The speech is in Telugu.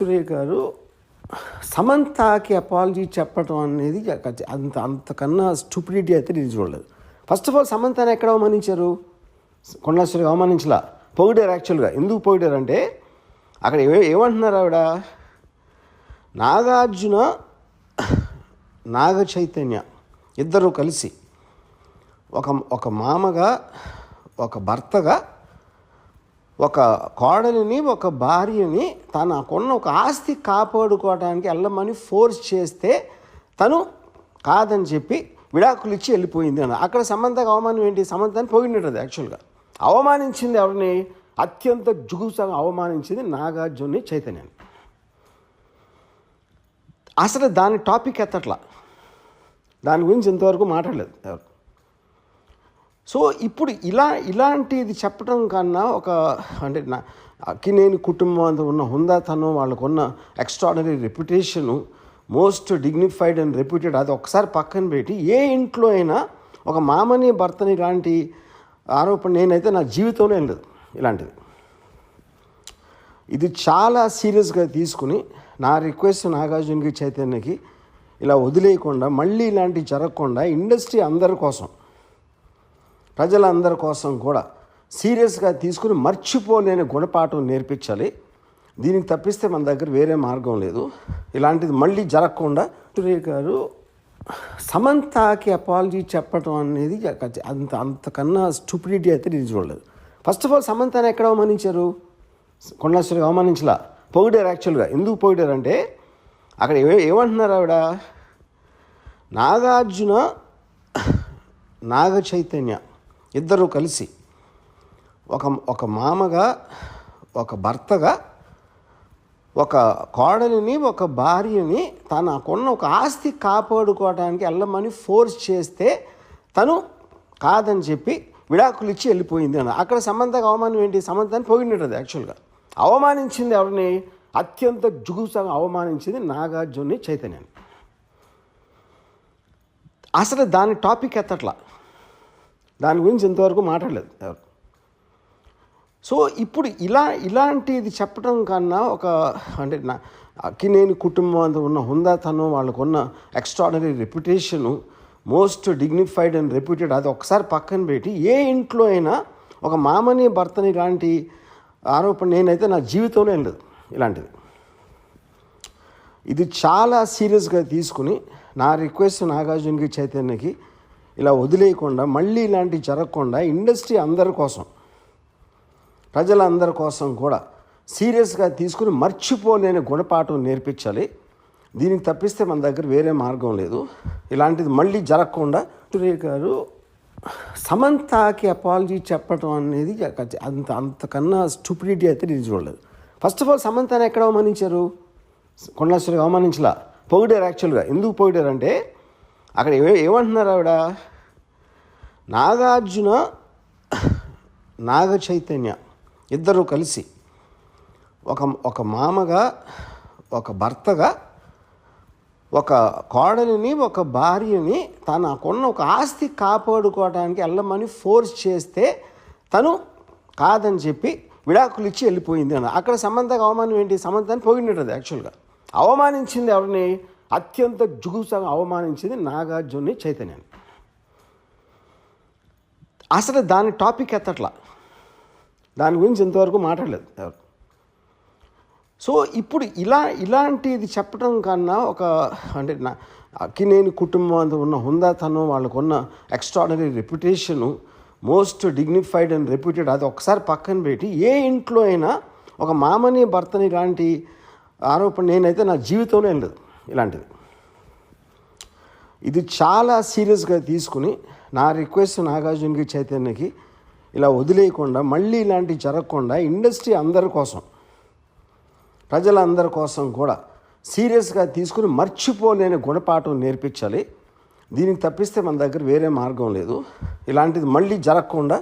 సూర్య గారు సమంతకి అపాలజీ చెప్పడం అనేది అంతకన్నా స్టూపిడిటీ అయితే నేను చూడలేదు. ఫస్ట్ ఆఫ్ ఆల్ సమంతని ఎక్కడ అవమానించారు? కొండలశ్వరికి అవమానించలా, పొగిడారు. యాక్చువల్గా ఎందుకు పొగిడారు అంటే అక్కడ ఏమంటున్నారు ఆవిడ, నాగార్జున నాగ చైతన్య ఇద్దరు కలిసి ఒక మామగా ఒక భర్తగా ఒక కోడలిని ఒక భార్యని తనకున్న ఒక ఆస్తి కాపాడుకోవడానికి వెళ్ళమని ఫోర్స్ చేస్తే తను కాదని చెప్పి విడాకులు ఇచ్చి వెళ్ళిపోయింది అని. అక్కడ సమంతకు అవమానం ఏంటి? సమంతని పొగిడినది. యాక్చువల్గా అవమానించింది ఎవరిని? అత్యంత జుగుసంగా అవమానించింది నాగార్జున చైతన్యాన్ని. అసలు దాని టాపిక్ ఎత్తట్లా, దాని గురించి ఇంతవరకు మాట్లాడలేదు ఎవరు. సో ఇప్పుడు ఇలాంటిది చెప్పడం కన్నా అంటే అక్కినేని కుటుంబం అంత ఉన్న హుందాతనం, వాళ్ళకున్న extraordinary reputation, most dignified and reputed, అది ఒకసారి పక్కన పెట్టి ఏ ఇంట్లో అయినా ఒక మామని భర్తని ఇలాంటి ఆరోపణ నేనైతే నా జీవితంలో ఏం లేదు ఇలాంటిది. ఇది చాలా సీరియస్గా తీసుకుని నా రిక్వెస్ట్ నాగార్జునకి చైతన్యకి ఇలా వదిలేయకుండా, మళ్ళీ ఇలాంటివి జరగకుండా ఇండస్ట్రీ అందరి కోసం, ప్రజలందరి కోసం కూడా సీరియస్గా తీసుకుని మర్చిపోలేని గుణపాఠం నేర్పించాలి. దీనికి తప్పిస్తే మన దగ్గర వేరే మార్గం లేదు. ఇలాంటిది మళ్ళీ జరగకుండా సూర్య గారు సమంతకి అపాలజీ చెప్పడం అనేది అంతకన్నా స్టూపిడిటీ అయితే నేను చూడలేదు. ఫస్ట్ ఆఫ్ ఆల్ సమంతని ఎక్కడ అవమానించారు? కొండలశ్వరికి అవమానించలా, పొగిడారు. యాక్చువల్గా ఎందుకు పొగిడారు అంటే అక్కడ ఏమంటున్నారు ఆవిడ, నాగార్జున నాగ చైతన్య ఇద్దరు కలిసి ఒక మామగా ఒక భర్తగా ఒక కోడలిని ఒక భార్యని తనకున్న ఒక ఆస్తి కాపాడుకోవడానికి వెళ్ళమని ఫోర్స్ చేస్తే తను కాదని చెప్పి విడాకులు ఇచ్చి వెళ్ళిపోయింది అని. అక్కడ సమంతకు అవమానం ఏంటి? సమంతని పొగిడినది. యాక్చువల్గా అవమానించింది ఎవరిని? అత్యంత జుగుసంగా అవమానించింది నాగార్జున చైతన్యాన్ని. అసలు దాని టాపిక్ ఎత్తట్లా, దాని గురించి ఇంతవరకు మాట్లాడలేదు ఎవరు. సో ఇప్పుడు ఇలాంటిది చెప్పడం కన్నా అంటే అక్కినేని కుటుంబం అంత ఉన్న హుందాతనం, వాళ్ళకున్న extraordinary reputation, most dignified and reputed, అది ఒకసారి పక్కన పెట్టి ఏ ఇంట్లో అయినా ఒక మామని భర్తని ఇలాంటి ఆరోపణ నేనైతే నా జీవితంలో ఏం లేదు ఇలాంటిది. ఇది చాలా సీరియస్గా తీసుకుని నా రిక్వెస్ట్ నాగార్జునకి చైతన్యకి ఇలా వదిలేయకుండా, మళ్ళీ ఇలాంటివి జరగకుండా ఇండస్ట్రీ అందరి కోసం, ప్రజలందరి కోసం కూడా సీరియస్గా తీసుకుని మర్చిపోలేని గుణపాఠం నేర్పించాలి. దీనికి తప్పిస్తే మన దగ్గర వేరే మార్గం లేదు. ఇలాంటిది మళ్ళీ జరగకుండా సూర్య గారు సమంతకి అపాలజీ చెప్పడం అనేది అంతకన్నా స్టూపిడిటీ అయితే నేను చూడలేదు. ఫస్ట్ ఆఫ్ ఆల్ సమంతని ఎక్కడ అవమానించారు? కొండలశ్వరికి అవమానించలా, పొగిడారు. యాక్చువల్గా ఎందుకు పొగిడారు అంటే అక్కడ ఏమంటున్నారు ఆవిడ, నాగార్జున నాగ చైతన్య ఇద్దరు కలిసి ఒక మామగా ఒక భర్తగా ఒక కోడలిని ఒక భార్యని తనకున్న ఒక ఆస్తి కాపాడుకోవడానికి వెళ్ళమని ఫోర్స్ చేస్తే తను కాదని చెప్పి విడాకులు ఇచ్చి వెళ్ళిపోయింది అని. అక్కడ సమంతకు అవమానం ఏంటి? సమంతని పొగిడినది. యాక్చువల్గా అవమానించింది ఎవరిని? అత్యంత జుగుసంగా అవమానించింది నాగార్జున చైతన్యాన్ని. అసలు దాని టాపిక్ ఎత్తట్లా, దాని గురించి ఇంతవరకు మాట్లాడలేదు ఎవరు. సో ఇప్పుడు ఇలాంటిది చెప్పడం కన్నా అంటే అక్కినేని కుటుంబం అంత ఉన్న హుందాతనం, వాళ్ళకున్న extraordinary reputation, most dignified and reputed, అది ఒకసారి పక్కన పెట్టి ఏ ఇంట్లో అయినా ఒక మామని భర్తని ఇలాంటి ఆరోపణ నేనైతే నా జీవితంలో ఏం లేదు ఇలాంటిది. ఇది చాలా సీరియస్గా తీసుకుని నా రిక్వెస్ట్ నాగార్జునకి చైతన్యకి ఇలా వదిలేయకుండా, మళ్ళీ ఇలాంటివి జరగకుండా ఇండస్ట్రీ అందరి కోసం, ప్రజలందరి కోసం కూడా సీరియస్గా తీసుకుని మర్చిపోలేని గుణపాఠం నేర్పించాలి. దీనికి తప్పిస్తే మన దగ్గర వేరే మార్గం లేదు. ఇలాంటిది మళ్ళీ జరగకుండా